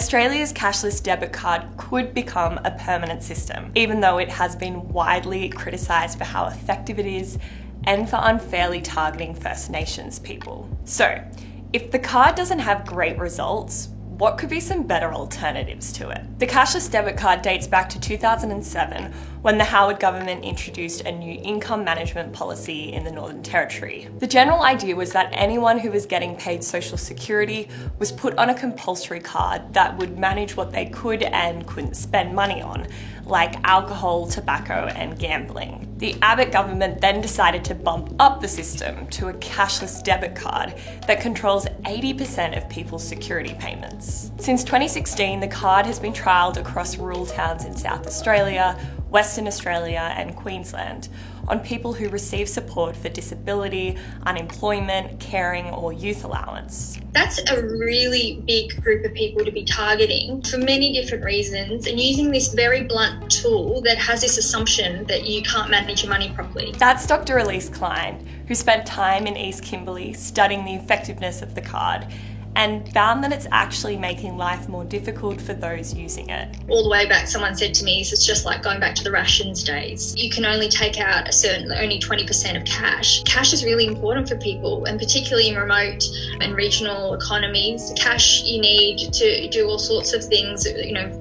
Australia's cashless debit card could become a permanent system, even though it has been widely criticised for how effective it is and for unfairly targeting First Nations people. So, if the card doesn't have great results, what could be some better alternatives to it? The cashless debit card dates back to 2007 when the Howard government introduced a new income management policy in the Northern Territory. The general idea was that anyone who was getting paid Social Security was put on a compulsory card that would manage what they could and couldn't spend money on, like alcohol, tobacco, and gambling. The Abbott government then decided to bump up the system to a cashless debit card that controls 80% of people's security payments. Since 2016, the card has been trialled across rural towns in South Australia, Western Australia, and Queensland on people who receive support for disability, unemployment, caring, or youth allowance. That's a really big group of people to be targeting for many different reasons, and using this very blunt tool that has this assumption that you can't manage your money properly. That's Dr. Elise Klein, who spent time in East Kimberley studying the effectiveness of the card and found that it's actually making life more difficult for those using it. All the way back, someone said to me, it's just like going back to the rations days. You can only take out only 20% of cash. Cash is really important for people, and particularly in remote and regional economies. Cash you need to do all sorts of things,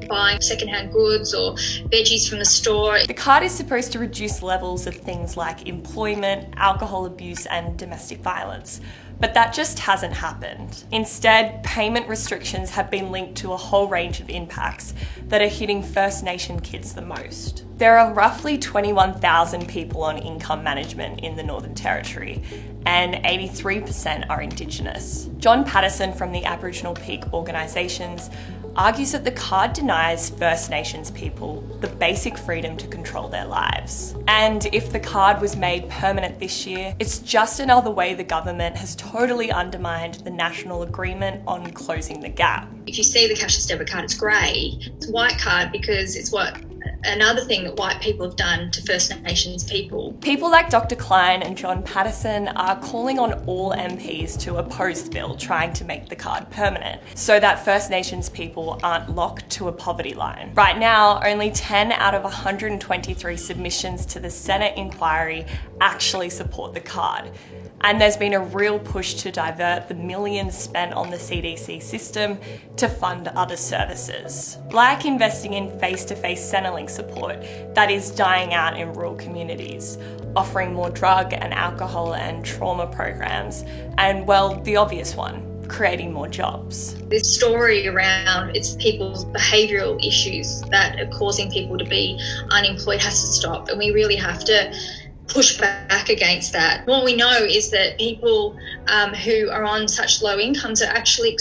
buying secondhand goods or veggies from the store. The card is supposed to reduce levels of things like employment, alcohol abuse, and domestic violence. But that just hasn't happened. Instead, payment restrictions have been linked to a whole range of impacts that are hitting First Nation kids the most. There are roughly 21,000 people on income management in the Northern Territory, and 83% are Indigenous. John Patterson from the Aboriginal Peak Organisations argues that the card denies First Nations people the basic freedom to control their lives. And if the card was made permanent this year, it's just another way the government has totally undermined the national agreement on closing the gap. If you see the cashless debit card, it's grey. It's a white card because it's another thing that white people have done to First Nations people. People like Dr. Klein and John Patterson are calling on all MPs to oppose the bill, trying to make the card permanent, so that First Nations people aren't locked to a poverty line. Right now, only 10 out of 123 submissions to the Senate inquiry actually support the card. And there's been a real push to divert the millions spent on the CDC system to fund other services, like investing in face-to-face Centrelink support that is dying out in rural communities, offering more drug and alcohol and trauma programs, and, well, the obvious one, creating more jobs. This story around it's people's behavioural issues that are causing people to be unemployed has to stop, and we really have to push back against that. What we know is that people who are on such low incomes are actually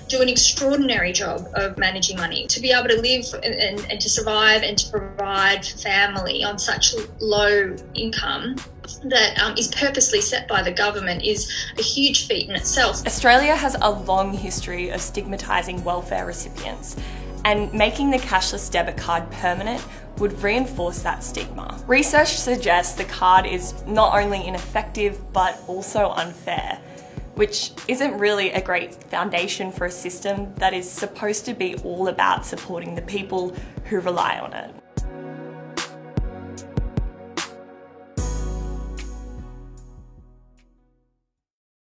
do an extraordinary job of managing money. To be able to live and to survive and to provide for family on such low income that is purposely set by the government is a huge feat in itself. Australia has a long history of stigmatising welfare recipients, and making the cashless debit card permanent would reinforce that stigma. Research suggests the card is not only ineffective but also unfair, which isn't really a great foundation for a system that is supposed to be all about supporting the people who rely on it.